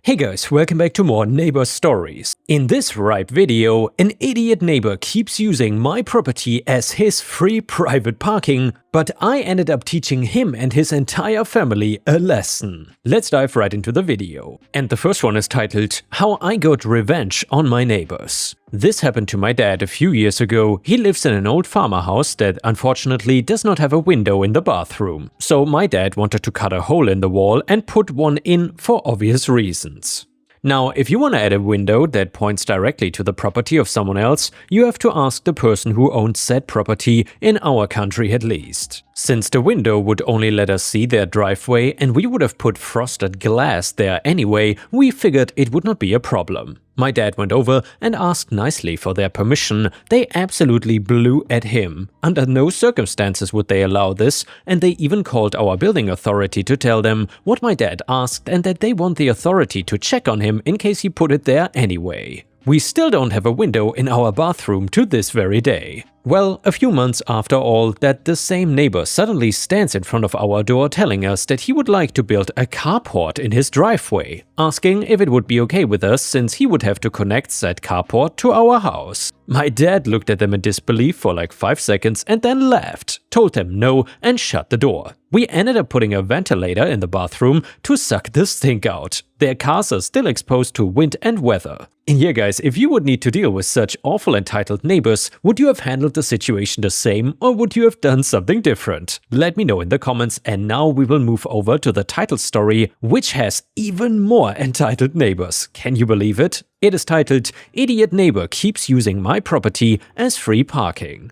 Hey guys, welcome back to more neighbor stories. In this Ripe video, an idiot neighbor keeps using my property as his free private parking, but I ended up teaching him and his entire family a lesson. Let's dive right into the video. And the first one is titled, How I Got Revenge on My Neighbors. This happened to my dad a few years ago. He lives in an old farmer house that unfortunately does not have a window in the bathroom. So my dad wanted to cut a hole in the wall and put one in for obvious reasons. Now, if you want to add a window that points directly to the property of someone else, you have to ask the person who owns said property, in our country at least. Since the window would only let us see their driveway and we would have put frosted glass there anyway, we figured it would not be a problem. My dad went over and asked nicely for their permission. They absolutely blew at him. Under no circumstances would they allow this, and they even called our building authority to tell them what my dad asked and that they want the authority to check on him in case he put it there anyway. We still don't have a window in our bathroom to this very day. Well, a few months after all that, the same neighbor suddenly stands in front of our door telling us that he would like to build a carport in his driveway, asking if it would be okay with us since he would have to connect said carport to our house. My dad looked at them in disbelief for like 5 seconds and then laughed, told them no and shut the door. We ended up putting a ventilator in the bathroom to suck the stink out. Their cars are still exposed to wind and weather. And yeah guys, if you would need to deal with such awful entitled neighbors, would you have handled the situation the same or would you have done something different? Let me know in the comments, and now we will move over to the title story, which has even more entitled neighbors. Can you believe it? It is titled, Idiot Neighbor Keeps Using My Property as Free Parking.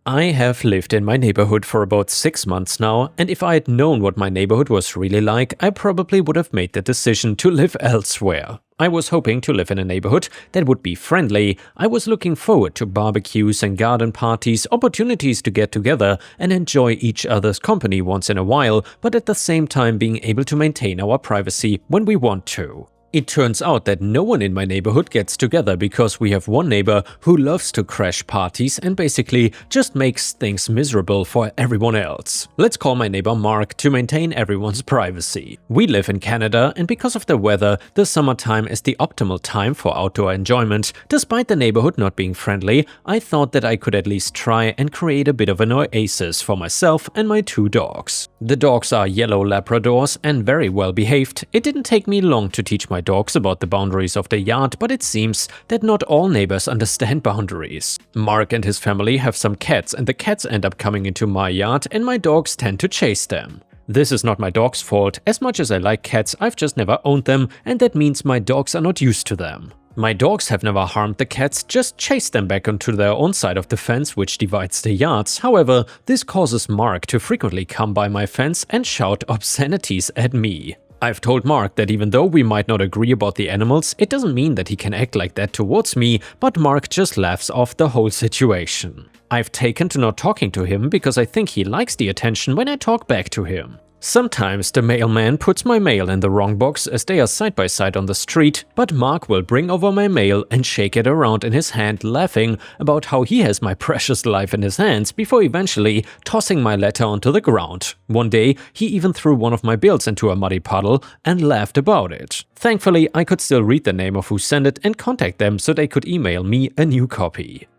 I have lived in my neighborhood for about 6 months now, and if I had known what my neighborhood was really like, I probably would have made the decision to live elsewhere. I was hoping to live in a neighborhood that would be friendly. I was looking forward to barbecues and garden parties, opportunities to get together and enjoy each other's company once in a while, but at the same time being able to maintain our privacy when we want to. It turns out that no one in my neighborhood gets together because we have one neighbor who loves to crash parties and basically just makes things miserable for everyone else. Let's call my neighbor Mark to maintain everyone's privacy. We live in Canada, and because of the weather, the summertime is the optimal time for outdoor enjoyment. Despite the neighborhood not being friendly, I thought that I could at least try and create a bit of an oasis for myself and my 2 dogs. The dogs are yellow Labradors and very well behaved. It didn't take me long to teach my dogs about the boundaries of the yard, but it seems that not all neighbors understand boundaries. Mark and his family have some cats, and the cats end up coming into my yard and my dogs tend to chase them. This is not my dog's fault. As much as I like cats, I've just never owned them, and that means my dogs are not used to them. My dogs have never harmed the cats, just chased them back onto their own side of the fence which divides the yards. However, this causes Mark to frequently come by my fence and shout obscenities at me. I've told Mark that even though we might not agree about the animals, it doesn't mean that he can act like that towards me, but Mark just laughs off the whole situation. I've taken to not talking to him because I think he likes the attention when I talk back to him. Sometimes the mailman puts my mail in the wrong box as they are side by side on the street, but Mark will bring over my mail and shake it around in his hand, laughing about how he has my precious life in his hands before eventually tossing my letter onto the ground. One day, he even threw one of my bills into a muddy puddle and laughed about it. Thankfully, I could still read the name of who sent it and contact them so they could email me a new copy.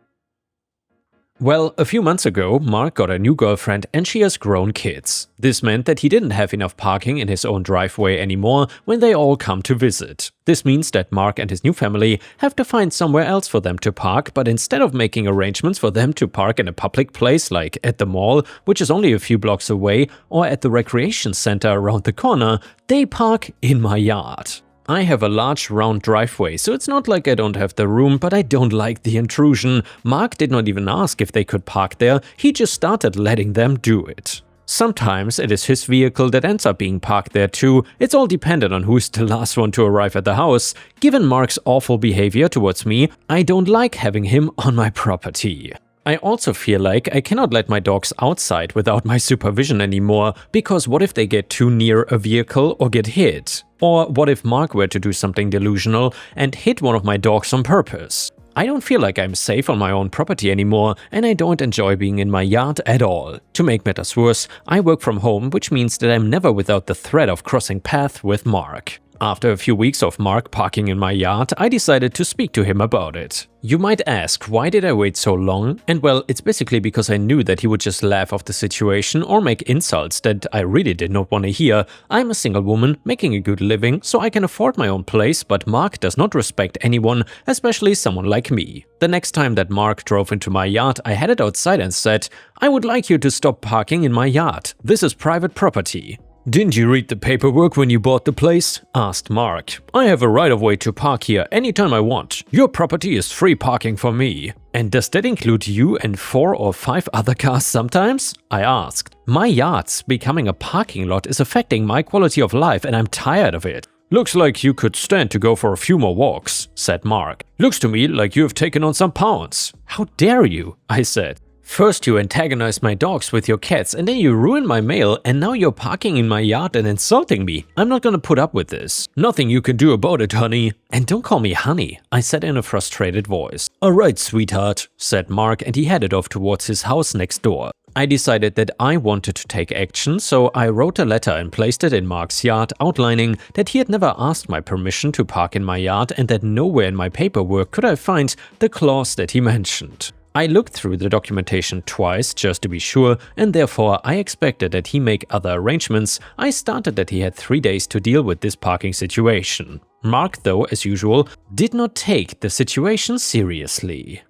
Well, a few months ago, Mark got a new girlfriend and she has grown kids. This meant that he didn't have enough parking in his own driveway anymore when they all come to visit. This means that Mark and his new family have to find somewhere else for them to park, but instead of making arrangements for them to park in a public place like at the mall, which is only a few blocks away, or at the recreation center around the corner, they park in my yard. I have a large round driveway, so it's not like I don't have the room, but I don't like the intrusion. Mark did not even ask if they could park there, he just started letting them do it. Sometimes it is his vehicle that ends up being parked there too. It's all dependent on who's the last one to arrive at the house. Given Mark's awful behavior towards me, I don't like having him on my property. I also feel like I cannot let my dogs outside without my supervision anymore, because what if they get too near a vehicle or get hit? Or what if Mark were to do something delusional and hit one of my dogs on purpose? I don't feel like I'm safe on my own property anymore, and I don't enjoy being in my yard at all. To make matters worse, I work from home, which means that I'm never without the threat of crossing paths with Mark. After a few weeks of Mark parking in my yard, I decided to speak to him about it. You might ask, why did I wait so long? And well, it's basically because I knew that he would just laugh off the situation or make insults that I really did not want to hear. I'm a single woman, making a good living, so I can afford my own place, but Mark does not respect anyone, especially someone like me. The next time that Mark drove into my yard, I headed outside and said, "I would like you to stop parking in my yard. This is private property." "Didn't you read the paperwork when you bought the place?" asked Mark. "I have a right-of-way to park here anytime I want. Your property is free parking for me." "And does that include you and 4 or 5 other cars sometimes?" I asked. "My yard's becoming a parking lot is affecting my quality of life and I'm tired of it." "Looks like you could stand to go for a few more walks," said Mark. "Looks to me like you have taken on some pounds." "How dare you?" I said. "First you antagonize my dogs with your cats and then you ruin my mail and now you're parking in my yard and insulting me. I'm not gonna put up with this." "Nothing you can do about it, honey." "And don't call me honey," I said in a frustrated voice. "Alright, sweetheart," said Mark, and he headed off towards his house next door. I decided that I wanted to take action, so I wrote a letter and placed it in Mark's yard outlining that he had never asked my permission to park in my yard and that nowhere in my paperwork could I find the clause that he mentioned. I looked through the documentation twice just to be sure, and therefore I expected that he make other arrangements. I started that he had 3 days to deal with this parking situation. Mark, though, as usual, did not take the situation seriously.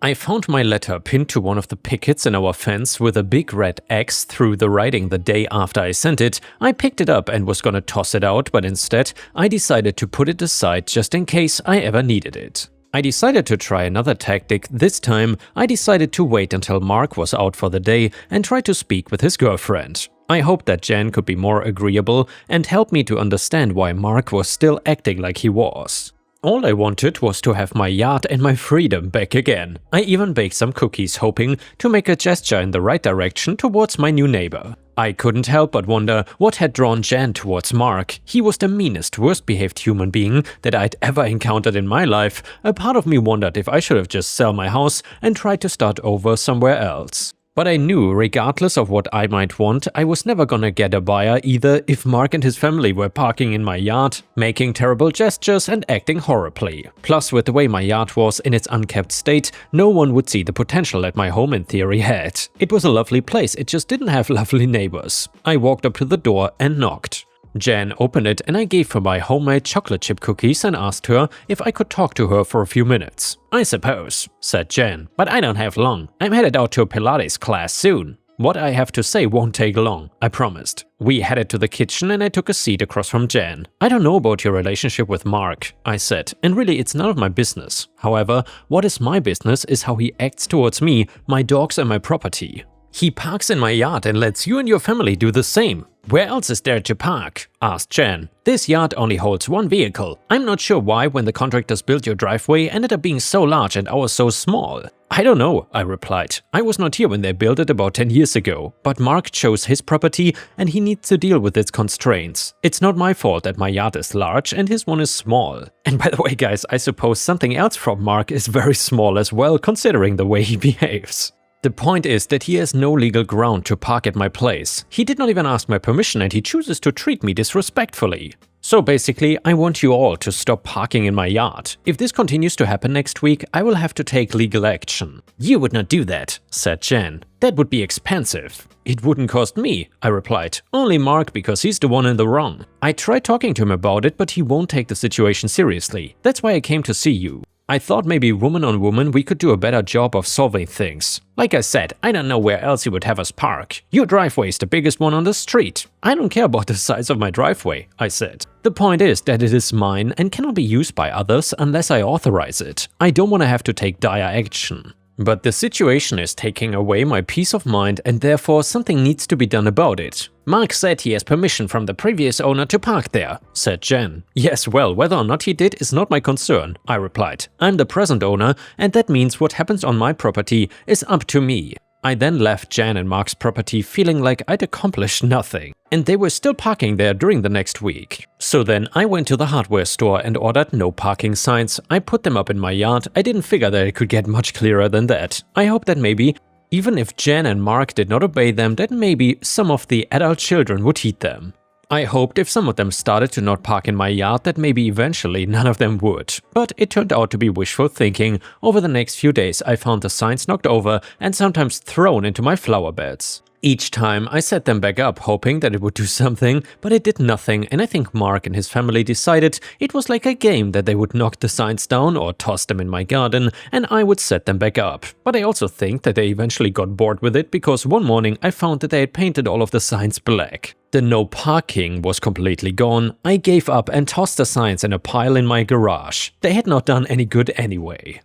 I found my letter pinned to one of the pickets in our fence with a big red X through the writing the day after I sent it. I picked it up and was gonna toss it out, but instead I decided to put it aside just in case I ever needed it. I decided to try another tactic. This time, I decided to wait until Mark was out for the day and try to speak with his girlfriend. I hoped that Jan could be more agreeable and help me to understand why Mark was still acting like he was. All I wanted was to have my yard and my freedom back again. I even baked some cookies, hoping to make a gesture in the right direction towards my new neighbor. I couldn't help but wonder what had drawn Jan towards Mark. He was the meanest, worst-behaved human being that I'd ever encountered in my life. A part of me wondered if I should have just sell my house and tried to start over somewhere else. But I knew, regardless of what I might want, I was never gonna get a buyer either if Mark and his family were parking in my yard, making terrible gestures and acting horribly. Plus, with the way my yard was in its unkept state, no one would see the potential that my home in theory had. It was a lovely place, it just didn't have lovely neighbors. I walked up to the door and knocked. Jan opened it and I gave her my homemade chocolate chip cookies and asked her if I could talk to her for a few minutes. "I suppose," said Jan, "but I don't have long. I'm headed out to a Pilates class soon." "What I have to say won't take long," I promised. We headed to the kitchen and I took a seat across from Jan. "I don't know about your relationship with Mark," I said, "and really it's none of my business. However, what is my business is how he acts towards me, my dogs and my property. He parks in my yard and lets you and your family do the same. Where else is there to park?" asked Jan. "This yard only holds 1 vehicle. I'm not sure why when the contractors built your driveway ended up being so large and ours so small." "I don't know," I replied. "I was not here when they built it about 10 years ago. But Mark chose his property and he needs to deal with its constraints. It's not my fault that my yard is large and his one is small. And by the way guys, I suppose something else from Mark is very small as well, considering the way he behaves. The point is that he has no legal ground to park at my place. He did not even ask my permission and he chooses to treat me disrespectfully. So basically, I want you all to stop parking in my yard. If this continues to happen next week, I will have to take legal action." "You would not do that," said Jan. "That would be expensive." "It wouldn't cost me," I replied. "Only Mark because he's the one in the wrong. I tried talking to him about it, but he won't take the situation seriously. That's why I came to see you. I thought maybe woman on woman we could do a better job of solving things. Like I said, I don't know where else you would have us park. Your driveway is the biggest one on the street." "I don't care about the size of my driveway," I said. "The point is that it is mine and cannot be used by others unless I authorize it. I don't want to have to take dire action. But the situation is taking away my peace of mind and therefore something needs to be done about it." "Mark said he has permission from the previous owner to park there," said Jan. "Yes, well, whether or not he did is not my concern," I replied. "I'm the present owner and that means what happens on my property is up to me." I then left Jan and Mark's property feeling like I'd accomplished nothing. And they were still parking there during the next week. So then I went to the hardware store and ordered no parking signs. I put them up in my yard. I didn't figure that it could get much clearer than that. I hope that maybe, even if Jan and Mark did not obey them, that maybe some of the adult children would heed them. I hoped if some of them started to not park in my yard that maybe eventually none of them would. But it turned out to be wishful thinking. Over the next few days I found the signs knocked over and sometimes thrown into my flower beds. Each time I set them back up hoping that it would do something, but it did nothing, and I think Mark and his family decided it was like a game that they would knock the signs down or toss them in my garden and I would set them back up. But I also think that they eventually got bored with it because one morning I found that they had painted all of the signs black. The no parking was completely gone. I gave up and tossed the signs in a pile in my garage. They had not done any good anyway.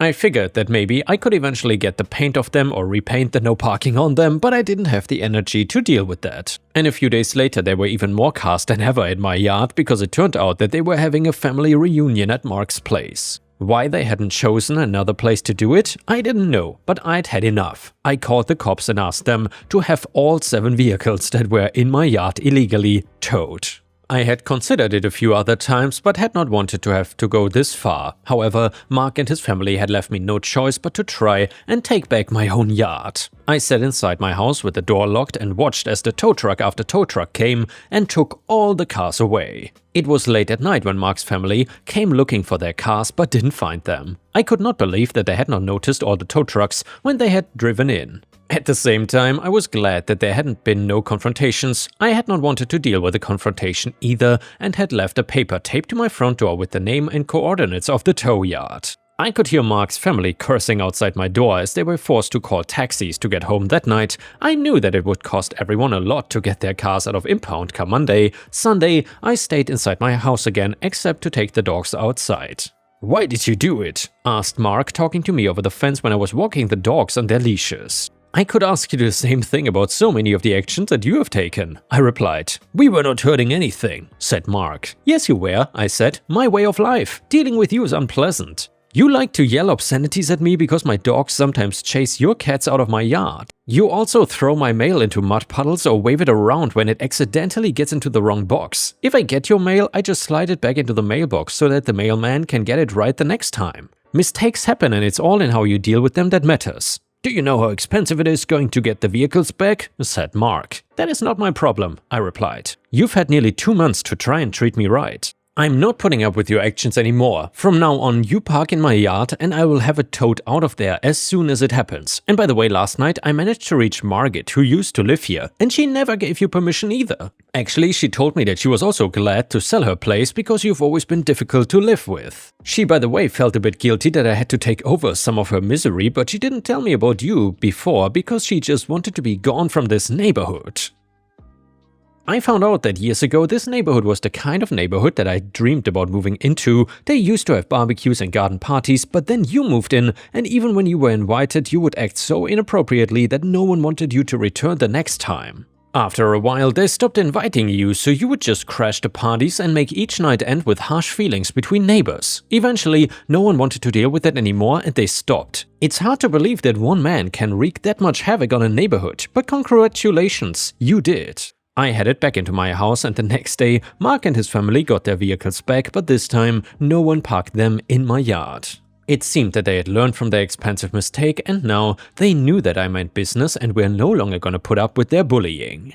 I figured that maybe I could eventually get the paint off them or repaint the no parking on them, but I didn't have the energy to deal with that. And a few days later there were even more cars than ever in my yard because it turned out that they were having a family reunion at Mark's place. Why they hadn't chosen another place to do it, I didn't know, but I'd had enough. I called the cops and asked them to have all 7 vehicles that were in my yard illegally towed. I had considered it a few other times, but had not wanted to have to go this far. However, Mark and his family had left me no choice but to try and take back my own yard. I sat inside my house with the door locked and watched as the tow truck after tow truck came and took all the cars away. It was late at night when Mark's family came looking for their cars but didn't find them. I could not believe that they had not noticed all the tow trucks when they had driven in. At the same time, I was glad that there hadn't been no confrontations. I had not wanted to deal with a confrontation either and had left a paper taped to my front door with the name and coordinates of the tow yard. I could hear Mark's family cursing outside my door as they were forced to call taxis to get home that night. I knew that it would cost everyone a lot to get their cars out of impound come Monday. Sunday, I stayed inside my house again except to take the dogs outside. "Why did you do it?" asked Mark, talking to me over the fence when I was walking the dogs on their leashes. "I could ask you the same thing about so many of the actions that you have taken," I replied. "We were not hurting anything," said Mark. "Yes, you were," I said. "My way of life. Dealing with you is unpleasant. You like to yell obscenities at me because my dogs sometimes chase your cats out of my yard. You also throw my mail into mud puddles or wave it around when it accidentally gets into the wrong box. If I get your mail, I just slide it back into the mailbox so that the mailman can get it right the next time. Mistakes happen and it's all in how you deal with them that matters." "Do you know how expensive it is going to get the vehicles back?" said Mark. "That is not my problem," I replied. "You've had nearly 2 months to try and treat me right. I'm not putting up with your actions anymore. From now on, you park in my yard and I will have it towed out of there as soon as it happens. And by the way, last night I managed to reach Margit, who used to live here, and she never gave you permission either. Actually, she told me that she was also glad to sell her place because you've always been difficult to live with. She, by the way, felt a bit guilty that I had to take over some of her misery, but she didn't tell me about you before because she just wanted to be gone from this neighborhood." I found out that years ago this neighborhood was the kind of neighborhood that I dreamed about moving into. They used to have barbecues and garden parties, but then you moved in, and even when you were invited you would act so inappropriately that no one wanted you to return the next time. After a while they stopped inviting you, so you would just crash the parties and make each night end with harsh feelings between neighbors. Eventually, no one wanted to deal with it anymore and they stopped. It's hard to believe that one man can wreak that much havoc on a neighborhood, but congratulations, you did. I headed back into my house and the next day, Mark and his family got their vehicles back, but this time, no one parked them in my yard. It seemed that they had learned from their expensive mistake and now they knew that I meant business and were no longer gonna put up with their bullying.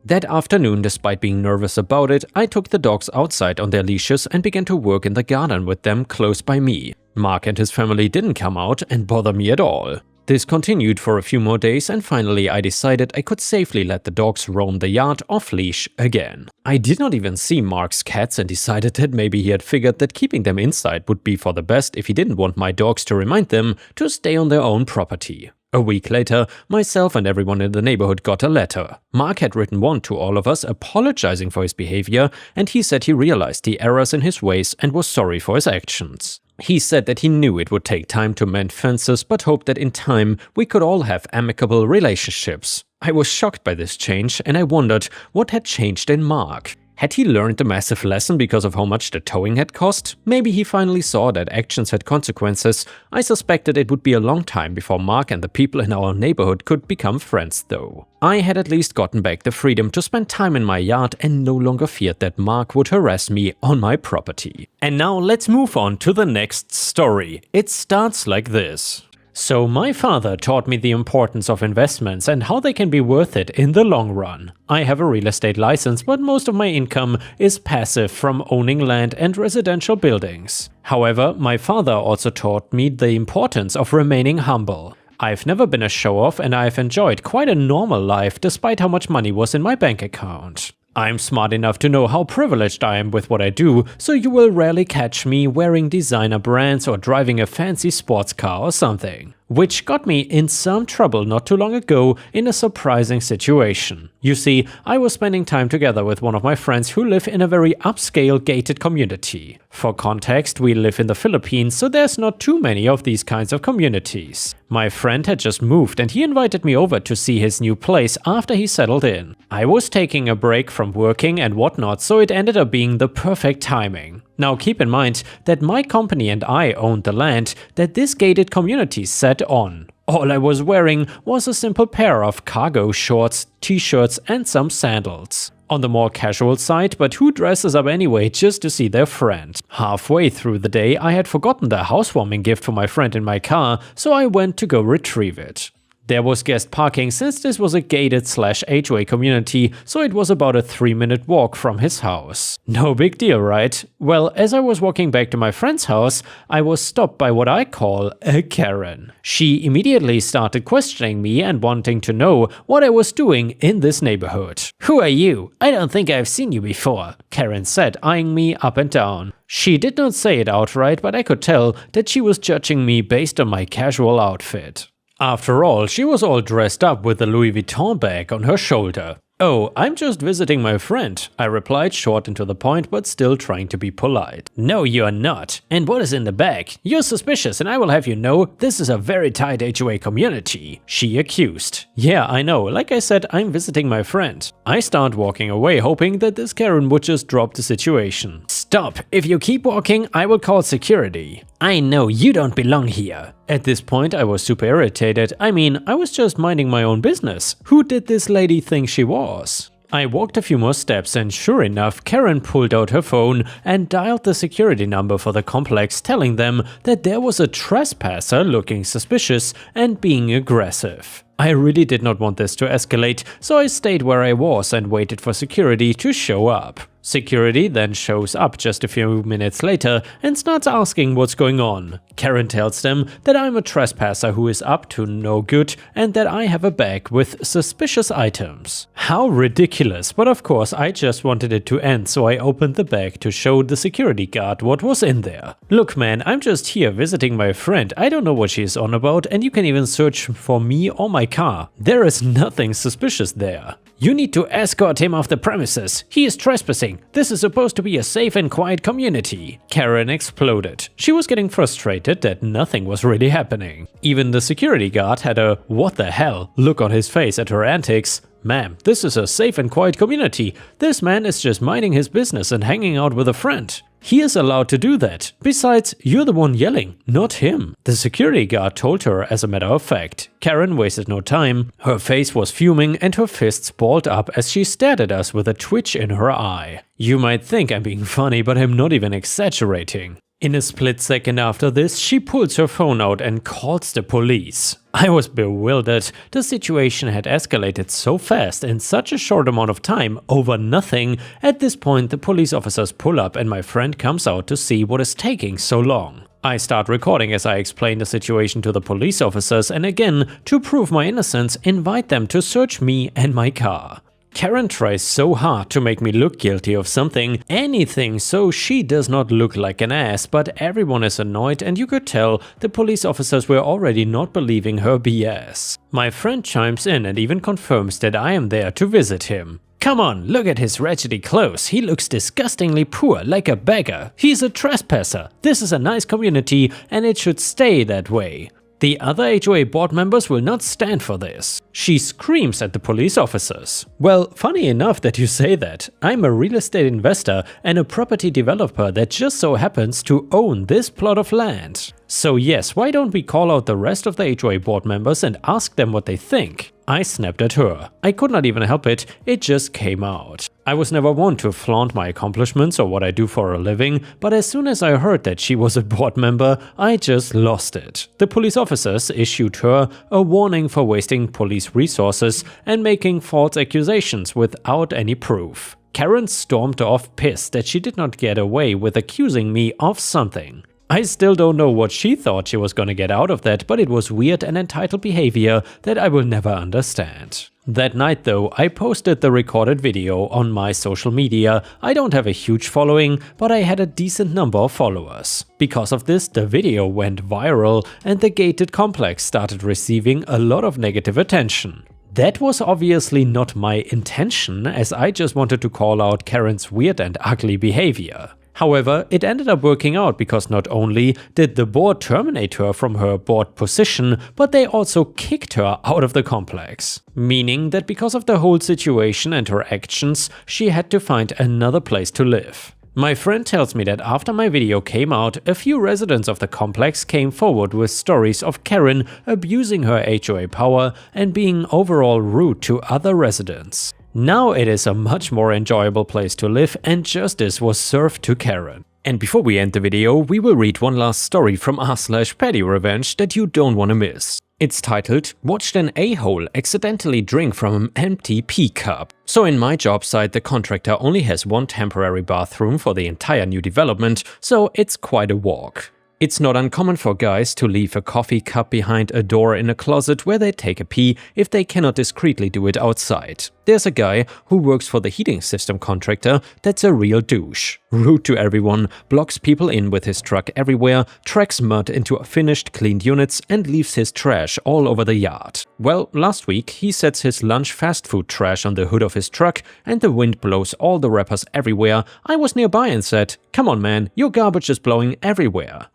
That afternoon, despite being nervous about it, I took the dogs outside on their leashes and began to work in the garden with them close by me. Mark and his family didn't come out and bother me at all. This continued for a few more days and finally I decided I could safely let the dogs roam the yard off-leash again. I did not even see Mark's cats and decided that maybe he had figured that keeping them inside would be for the best if he didn't want my dogs to remind them to stay on their own property. A week later, myself and everyone in the neighborhood got a letter. Mark had written one to all of us apologizing for his behavior, and he said he realized the errors in his ways and was sorry for his actions. He said that he knew it would take time to mend fences, but hoped that in time we could all have amicable relationships. I was shocked by this change, and I wondered what had changed in Mark. Had he learned a massive lesson because of how much the towing had cost? Maybe he finally saw that actions had consequences. I suspected it would be a long time before Mark and the people in our neighborhood could become friends though. I had at least gotten back the freedom to spend time in my yard and no longer feared that Mark would harass me on my property. And now let's move on to the next story. It starts like this. So my father taught me the importance of investments and how they can be worth it in the long run. I have a real estate license, but most of my income is passive from owning land and residential buildings. However, my father also taught me the importance of remaining humble. I've never been a show-off and I've enjoyed quite a normal life despite how much money was in my bank account. I'm smart enough to know how privileged I am with what I do, so you will rarely catch me wearing designer brands or driving a fancy sports car or something. Which got me in some trouble not too long ago in a surprising situation. You see, I was spending time together with one of my friends who live in a very upscale gated community. For context, we live in the Philippines, so there's not too many of these kinds of communities. My friend had just moved and he invited me over to see his new place after he settled in. I was taking a break from working and whatnot, so it ended up being the perfect timing. Now keep in mind that my company and I owned the land that this gated community sat on. All I was wearing was a simple pair of cargo shorts, t-shirts and some sandals. On the more casual side, but who dresses up anyway just to see their friend? Halfway through the day I had forgotten the housewarming gift for my friend in my car, so I went to go retrieve it. There was guest parking since this was a gated/HOA community, so it was about a 3-minute walk from his house. No big deal, right? Well, as I was walking back to my friend's house, I was stopped by what I call a Karen. She immediately started questioning me and wanting to know what I was doing in this neighborhood. "Who are you? I don't think I've seen you before," Karen said, eyeing me up and down. She did not say it outright, but I could tell that she was judging me based on my casual outfit. After all, she was all dressed up with a Louis Vuitton bag on her shoulder. "Oh, I'm just visiting my friend," I replied, short and to the point, but still trying to be polite. "No, you're not. And what is in the bag? You're suspicious and I will have you know this is a very tight HOA community," she accused. Yeah, I know. Like I said, I'm visiting my friend. I start walking away, hoping that this Karen would just drop the situation. "Stop! If you keep walking, I will call security. I know you don't belong here." At this point, I was super irritated. I mean, I was just minding my own business. Who did this lady think she was? I walked a few more steps and sure enough, Karen pulled out her phone and dialed the security number for the complex, telling them that there was a trespasser looking suspicious and being aggressive. I really did not want this to escalate, so I stayed where I was and waited for security to show up. Security then shows up just a few minutes later and starts asking what's going on. Karen tells them that I'm a trespasser who is up to no good and that I have a bag with suspicious items. How ridiculous, but of course I just wanted it to end, so I opened the bag to show the security guard what was in there. "Look man, I'm just here visiting my friend, I don't know what she's on about and you can even search for me or my car. There is nothing suspicious there. You need to escort him off the premises. He is trespassing. This is supposed to be a safe and quiet community." Karen exploded. She was getting frustrated that nothing was really happening. Even the security guard had a "what the hell" look on his face at her antics. "Ma'am, this is a safe and quiet community. This man is just minding his business and hanging out with a friend. He is allowed to do that. Besides, you're the one yelling, not him." The security guard told her as a matter of fact. Karen wasted no time. Her face was fuming and her fists balled up as she stared at us with a twitch in her eye. You might think I'm being funny, but I'm not even exaggerating. In a split second after this, she pulls her phone out and calls the police. I was bewildered. The situation had escalated so fast in such a short amount of time over nothing. At this point, the police officers pull up and my friend comes out to see what is taking so long. I start recording as I explain the situation to the police officers and again, to prove my innocence, invite them to search me and my car. Karen tries so hard to make me look guilty of something, anything, so she does not look like an ass, but everyone is annoyed and you could tell the police officers were already not believing her BS. My friend chimes in and even confirms that I am there to visit him. "Come on, look at his wretched clothes. He looks disgustingly poor, like a beggar. He's a trespasser. This is a nice community and it should stay that way. The other HOA board members will not stand for this." She screams at the police officers. Well, funny enough that you say that. I'm a real estate investor and a property developer that just so happens to own this plot of land. So yes, why don't we call out the rest of the HOA board members and ask them what they think? I snapped at her. I could not even help it, it just came out. I was never one to flaunt my accomplishments or what I do for a living, but as soon as I heard that she was a board member, I just lost it. The police officers issued her a warning for wasting police resources and making false accusations without any proof. Karen stormed off pissed that she did not get away with accusing me of something. I still don't know what she thought she was gonna get out of that, but it was weird and entitled behavior that I will never understand. That night though, I posted the recorded video on my social media. I don't have a huge following, but I had a decent number of followers. Because of this, the video went viral and the gated complex started receiving a lot of negative attention. That was obviously not my intention, as I just wanted to call out Karen's weird and ugly behavior. However, it ended up working out because not only did the board terminate her from her board position, but they also kicked her out of the complex. Meaning that because of the whole situation and her actions, she had to find another place to live. My friend tells me that after my video came out, a few residents of the complex came forward with stories of Karen abusing her HOA power and being overall rude to other residents. Now it is a much more enjoyable place to live and justice was served to Karen. And before we end the video, we will read one last story from r/Paddy Revenge that you don't want to miss. It's titled, "Watched an a-hole accidentally drink from an empty pee cup." So in my job site, the contractor only has one temporary bathroom for the entire new development, so it's quite a walk. It's not uncommon for guys to leave a coffee cup behind a door in a closet where they take a pee if they cannot discreetly do it outside. There's a guy who works for the heating system contractor that's a real douche. Rude to everyone, blocks people in with his truck everywhere, tracks mud into finished cleaned units and leaves his trash all over the yard. Well, last week he sets his lunch fast food trash on the hood of his truck and the wind blows all the wrappers everywhere. I was nearby and said, "Come on man, your garbage is blowing everywhere."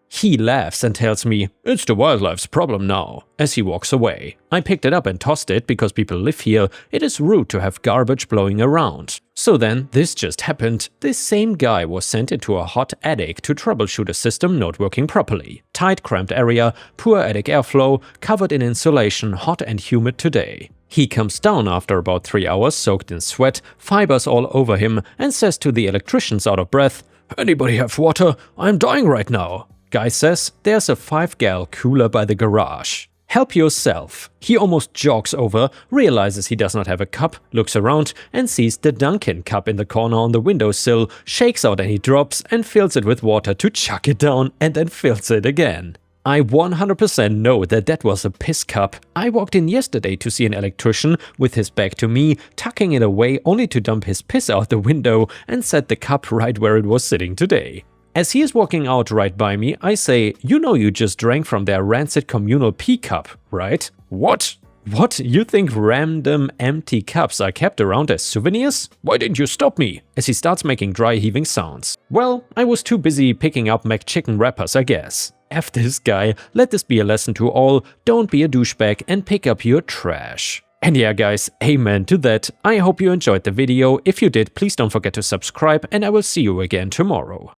He laughs and tells me, "It's the wildlife's problem now," as he walks away. I picked it up and tossed it because people live here. It is rude to have garbage blowing around. So then, this just happened. This same guy was sent into a hot attic to troubleshoot a system not working properly. Tight, cramped area, poor attic airflow, covered in insulation, hot and humid today. He comes down after about 3 hours soaked in sweat, fibers all over him, and says to the electricians out of breath, "Anybody have water? I'm dying right now." Guy says, "There's a 5-gal cooler by the garage. Help yourself." He almost jogs over, realizes he does not have a cup, looks around and sees the Dunkin' cup in the corner on the windowsill, shakes out any drops and fills it with water to chuck it down and then fills it again. I 100% know that that was a piss cup. I walked in yesterday to see an electrician with his back to me, tucking it away only to dump his piss out the window and set the cup right where it was sitting today. As he is walking out right by me, I say, "You know you just drank from their rancid communal pee cup, right?" "What? What? You think random empty cups are kept around as souvenirs? Why didn't you stop me?" As he starts making dry heaving sounds. Well, I was too busy picking up McChicken wrappers, I guess. F this guy, let this be a lesson to all, don't be a douchebag and pick up your trash. And yeah guys, amen to that. I hope you enjoyed the video. If you did, please don't forget to subscribe and I will see you again tomorrow.